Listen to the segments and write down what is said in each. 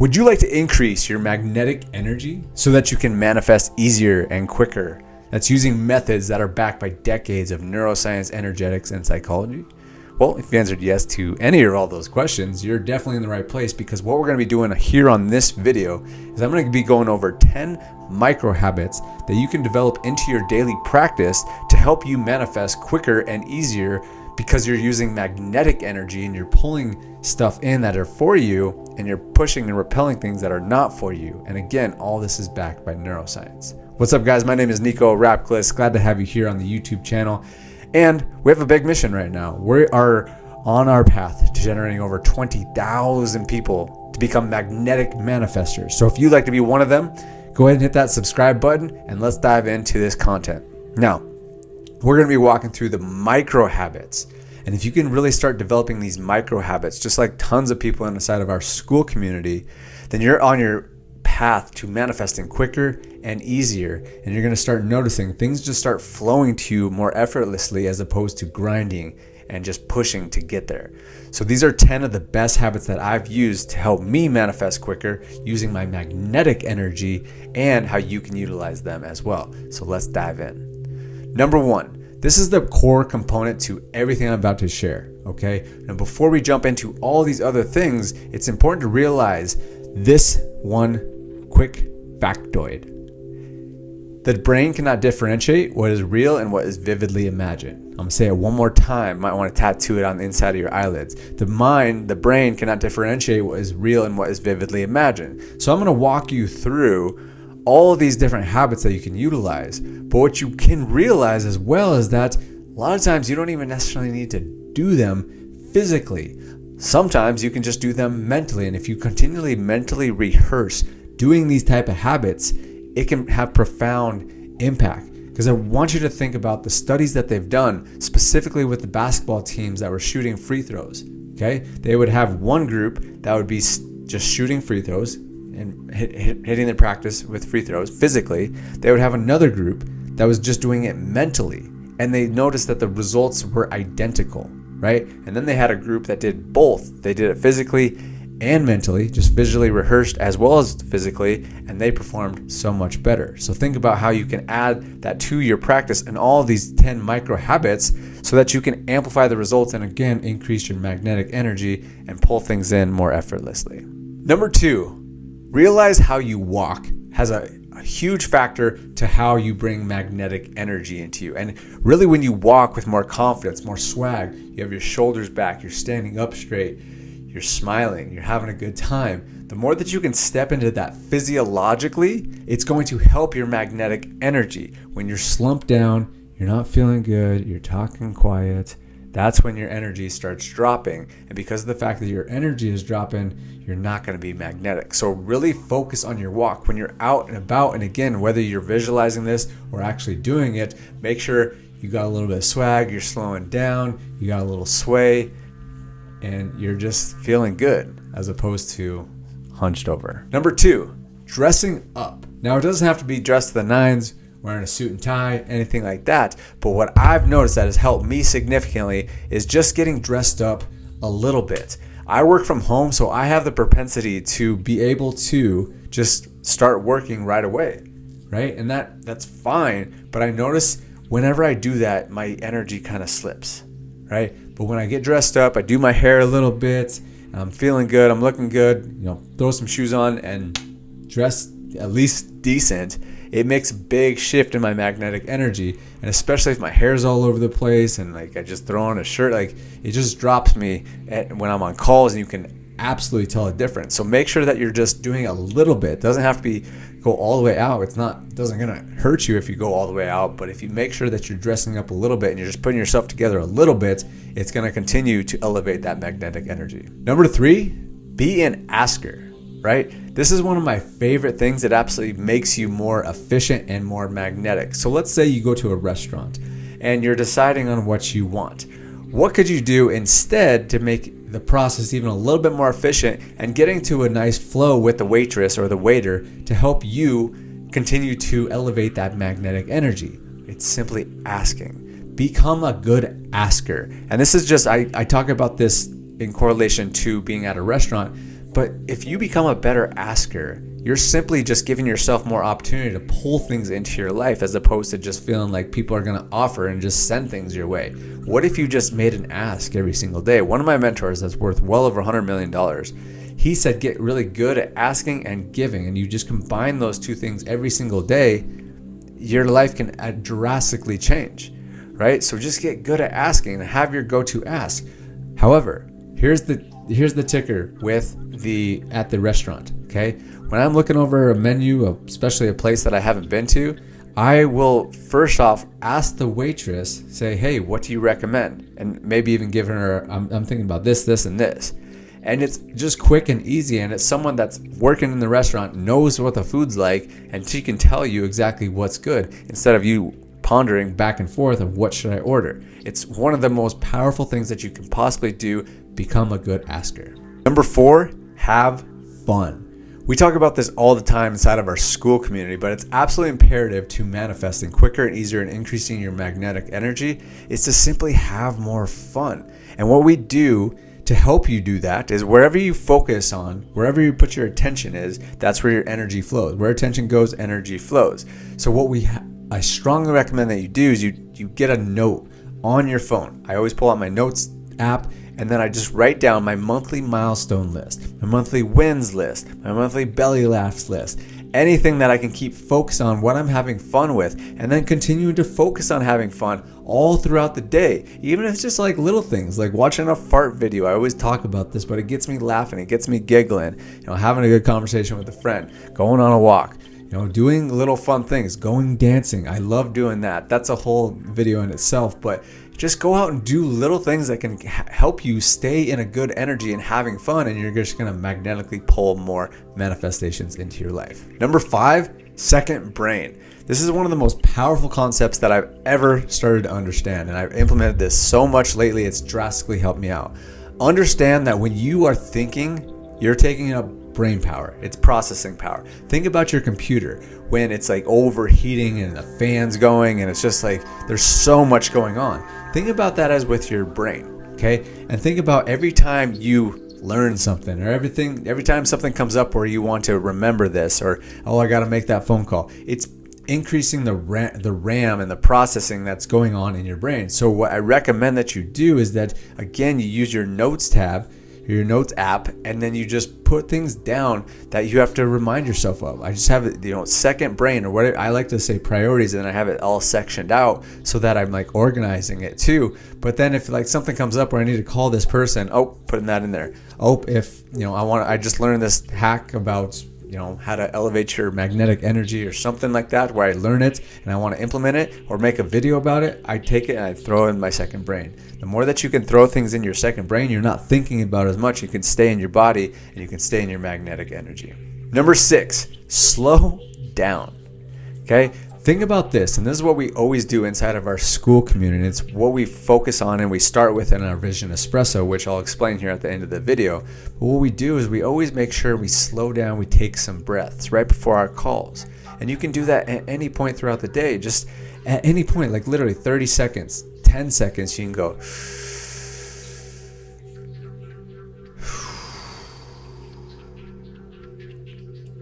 Would you like to increase your magnetic energy so that you can manifest easier and quicker? That's using methods that are backed by decades of neuroscience, energetics, and psychology? Well, if you answered yes to any or all those questions, you're definitely in the right place, because what we're going to be doing here on this video is I'm going to be going over 10 micro habits that you can develop into your daily practice to help you manifest quicker and easier, because you're using magnetic energy and you're pulling stuff in that are for you, and you're pushing and repelling things that are not for you. And again, all this is backed by neuroscience. What's up, guys? My name is Nico Rapclis. Glad to have you here on the YouTube channel. And we have a big mission right now. We are on our path to generating over 20,000 people to become magnetic manifestors. So if you'd like to be one of them, go ahead and hit that subscribe button and let's dive into this content. Now, we're going to be walking through the micro habits. And if you can really start developing these micro habits, just like tons of people inside of our Skool community, then you're on your path to manifesting quicker and easier. And you're going to start noticing things just start flowing to you more effortlessly, as opposed to grinding and just pushing to get there. So these are 10 of the best habits that I've used to help me manifest quicker using my magnetic energy, and how you can utilize them as well. So let's dive in. Number 1, this is the core component to everything I'm about to share, okay? Now, before we jump into all these other things, it's important to realize this one quick factoid. The brain cannot differentiate what is real and what is vividly imagined. I'm gonna say it one more time. Might want to tattoo it on the inside of your eyelids. The brain cannot differentiate what is real and what is vividly imagined. So I'm gonna walk you through all of these different habits that you can utilize. But what you can realize as well is that a lot of times you don't even necessarily need to do them physically. Sometimes you can just do them mentally. And if you continually mentally rehearse doing these type of habits, it can have profound impact. Because I want you to think about the studies that they've done, specifically with the basketball teams that were shooting free throws. Okay, they would have one group that would be just shooting free throws and hitting their practice with free throws physically. They would have another group that was just doing it mentally, and they noticed that the results were identical, right? And then they had a group that did both. They did it physically and mentally, just visually rehearsed as well as physically, and they performed so much better. So think about how you can add that to your practice and all of these 10 micro habits, so that you can amplify the results and again increase your magnetic energy and pull things in more effortlessly. Number 2, realize how you walk has a huge factor to how you bring magnetic energy into you. And really, when you walk with more confidence, more swag, you have your shoulders back, you're standing up straight, you're smiling, you're having a good time, the more that you can step into that physiologically, it's going to help your magnetic energy. When you're slumped down, you're not feeling good, you're talking quiet, that's when your energy starts dropping. And because of the fact that your energy is dropping, you're not going to be magnetic. So really focus on your walk. When you're out and about, and again, whether you're visualizing this or actually doing it, make sure you got a little bit of swag, you're slowing down, you got a little sway, and you're just feeling good as opposed to hunched over. Number 2, dressing up. Now, it doesn't have to be dressed to the nines, wearing a suit and tie, anything like that. But what I've noticed that has helped me significantly is just getting dressed up a little bit. I work from home, so I have the propensity to be able to just start working right away, right? And that's fine. But I notice whenever I do that, my energy kind of slips, right? But when I get dressed up, I do my hair a little bit, and I'm feeling good, I'm looking good, throw some shoes on and dress at least decent, it makes a big shift in my magnetic energy. And especially if my hair's all over the place and like I just throw on a shirt, like it just drops me when I'm on calls, and you can absolutely tell a difference. So make sure that you're just doing a little bit. It doesn't have to go all the way out. It doesn't gonna hurt you if you go all the way out, but if you make sure that you're dressing up a little bit and you're just putting yourself together a little bit, it's gonna continue to elevate that magnetic energy. Number 3, be an asker, right? This is one of my favorite things that absolutely makes you more efficient and more magnetic. So let's say you go to a restaurant and you're deciding on what you want. What could you do instead to make the process even a little bit more efficient and getting to a nice flow with the waitress or the waiter to help you continue to elevate that magnetic energy? It's simply asking. Become a good asker. And this is just, I talk about this in correlation to being at a restaurant, But if you become a better asker, you're simply just giving yourself more opportunity to pull things into your life, as opposed to just feeling like people are going to offer and just send things your way. What if you just made an ask every single day? One of my mentors that's worth well over $100 million, he said, get really good at asking and giving, and you just combine those two things every single day, your life can drastically change, right? So just get good at asking and have your go-to ask. However, here's the ticker with at the restaurant, okay? When I'm looking over a menu, especially a place that I haven't been to, I will first off ask the waitress, say, hey, what do you recommend? And maybe even give her, I'm thinking about this, and this. And it's just quick and easy, and it's someone that's working in the restaurant, knows what the food's like, and she can tell you exactly what's good, instead of you pondering back and forth of what should I order. It's one of the most powerful things that you can possibly do. Become a good asker. Number 4, have fun. We talk about this all the time inside of our Skool community, but it's absolutely imperative to manifesting quicker and easier and increasing your magnetic energy is to simply have more fun. And what we do to help you do that is wherever you focus on, wherever you put your attention is, that's where your energy flows. Where attention goes, energy flows. So I strongly recommend that you do is you get a note on your phone. I always pull out my notes app, and then I just write down my monthly milestone list, my monthly wins list, my monthly belly laughs list, anything that I can keep focused on what I'm having fun with, and then continuing to focus on having fun all throughout the day. Even if it's just like little things, like watching a fart video. I always talk about this, but it gets me laughing, it gets me giggling, having a good conversation with a friend, going on a walk, doing little fun things, going dancing. I love doing that. That's a whole video in itself, but just go out and do little things that can help you stay in a good energy and having fun, and you're just going to magnetically pull more manifestations into your life. Number 5, second brain. This is one of the most powerful concepts that I've ever started to understand, and I've implemented this so much lately, it's drastically helped me out. Understand that when you are thinking, you're taking up brain power. It's processing power. Think about your computer when it's like overheating and the fan's going and it's just like there's so much going on. Think about that as with your brain, okay? And think about every time you learn something, or every time something comes up where you want to remember this, or I got to make that phone call. It's increasing the RAM and the processing that's going on in your brain. So what I recommend that you do is that, again, you use your notes tab, your notes app, and then you just put things down that you have to remind yourself of. I just have it, second brain, or what I like to say, priorities, and then I have it all sectioned out so that I'm like organizing it too. But then if like something comes up where I need to call this person, putting that in there. If I just learned this hack about how to elevate your magnetic energy or something like that, where I learn it and I want to implement it or make a video about it, I take it and I throw it in my second brain. The more that you can throw things in your second brain, you're not thinking about as much. You can stay in your body and you can stay in your magnetic energy. Number 6, slow down. Okay? Think about this, and this is what we always do inside of our Skool community. It's what we focus on and we start with in our Vision Espresso, which I'll explain here at the end of the video. But what we do is we always make sure we slow down, we take some breaths right before our calls. And you can do that at any point throughout the day, just at any point, like literally 30 seconds, 10 seconds, you can go.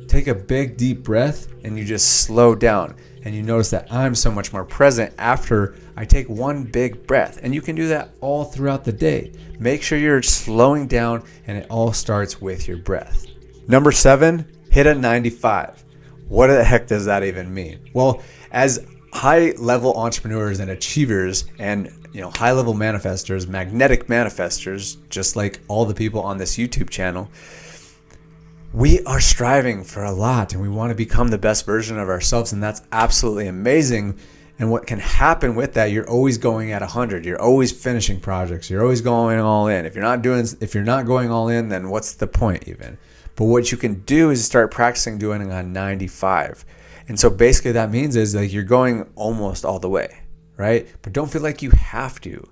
Take a big deep breath and you just slow down. And you notice that I'm so much more present after I take one big breath. And you can do that all throughout the day. Make sure you're slowing down, and it all starts with your breath. Number 7, hit a 95. What the heck does that even mean? Well, as high-level entrepreneurs and achievers and high-level manifestors, magnetic manifestors, just like all the people on this YouTube channel, we are striving for a lot and we want to become the best version of ourselves, and that's absolutely amazing. And what can happen with that, you're always going at 100. You're always finishing projects. You're always going all in. If you're not going all in, then what's the point even? But what you can do is start practicing doing it on 95. And so basically that means is like you're going almost all the way, right? But don't feel like you have to.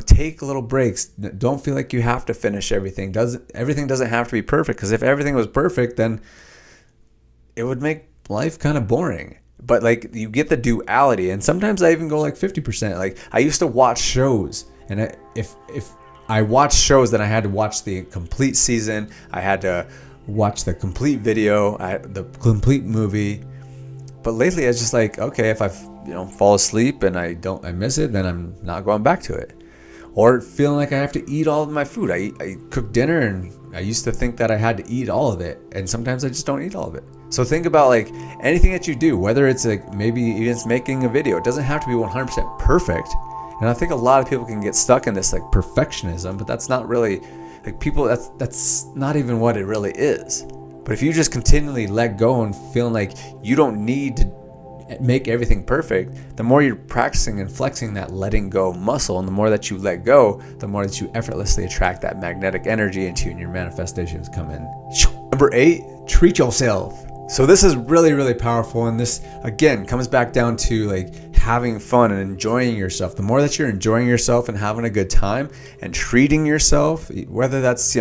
Take little breaks. Don't feel like you have to finish everything. Everything doesn't have to be perfect, because if everything was perfect, then it would make life kind of boring. But like you get the duality, and sometimes I even go like 50%. Like I used to watch shows, and if I watched shows that I had to watch the complete season. I had to watch the complete video, the complete movie. But lately, I was just like, okay, if I fall asleep and I miss it, then I'm not going back to it. Or feeling like I have to eat all of my food. I cook dinner and I used to think that I had to eat all of it, and sometimes I just don't eat all of it. So think about like anything that you do, whether it's like maybe even it's making a video. It doesn't have to be 100% perfect. And I think a lot of people can get stuck in this like perfectionism, but that's not really like people. That's not even what it really is. But if you just continually let go and feeling like you don't need to make everything perfect, the more you're practicing and flexing that letting go muscle, and the more that you let go, the more that you effortlessly attract that magnetic energy into you, and your manifestations come in. Number 8, treat yourself. So this is really, really powerful, and this again comes back down to like having fun and enjoying yourself. The more that you're enjoying yourself and having a good time and treating yourself, whether that's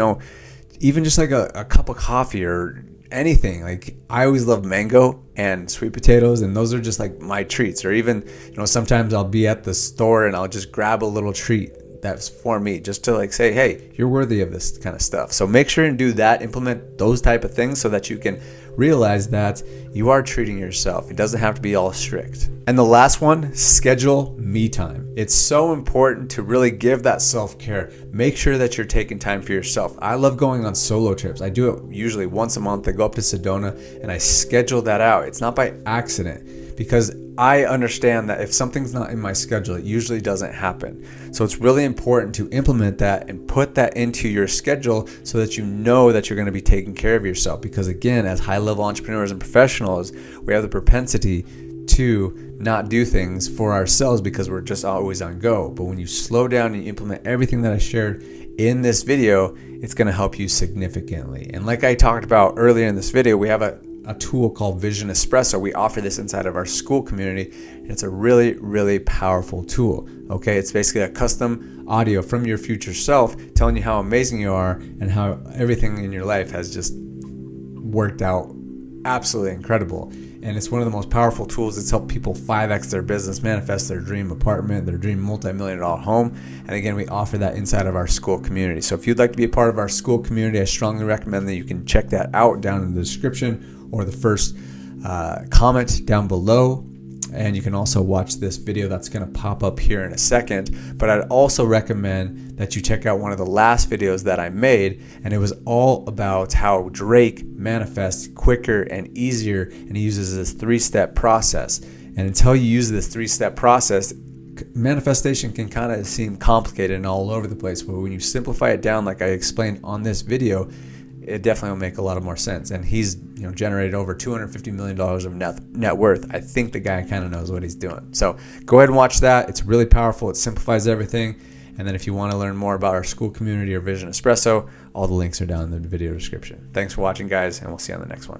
even just like a cup of coffee or anything. Like I always love mango and sweet potatoes, and those are just like my treats. Or even sometimes I'll be at the store and I'll just grab a little treat that's for me, just to like say, hey, you're worthy of this kind of stuff. So make sure and do that, implement those type of things so that you can realize that you are treating yourself. It doesn't have to be all strict. And the last one, schedule me time. It's so important to really give that self-care. Make sure that you're taking time for yourself. I love going on solo trips. I do it usually once a month. I go up to Sedona and I schedule that out. It's not by accident, because I understand that if something's not in my schedule, it usually doesn't happen. So it's really important to implement that and put that into your schedule so that you know that you're going to be taking care of yourself. Because again, as high-level entrepreneurs and professionals, we have the propensity to not do things for ourselves because we're just always on go. But when you slow down and you implement everything that I shared in this video, it's going to help you significantly. And like I talked about earlier in this video, we have a tool called Vision Espresso. We offer this inside of our Skool Community, and it's a really, really powerful tool. Okay, it's basically a custom audio from your future self telling you how amazing you are and how everything in your life has just worked out absolutely incredible. And it's one of the most powerful tools that's helped people 5x their business, manifest their dream apartment, their dream multi-million-dollar home. And again, we offer that inside of our Skool Community. So if you'd like to be a part of our Skool Community, I strongly recommend that you can check that out down in the description or the first comment down below. And you can also watch this video that's going to pop up here in a second. But I'd also recommend that you check out one of the last videos that I made, and it was all about how Drake manifests quicker and easier, and he uses this 3-step process. And until you use this 3-step process, manifestation can kind of seem complicated and all over the place. But when you simplify it down like I explained on this video, it definitely will make a lot of more sense. And he's generated over $250 million of net worth. I think the guy kind of knows what he's doing. So go ahead and watch that. It's really powerful. It simplifies everything. And then if you want to learn more about our Skool Community or Vision Espresso, all the links are down in the video description. Thanks for watching, guys, and we'll see you on the next one.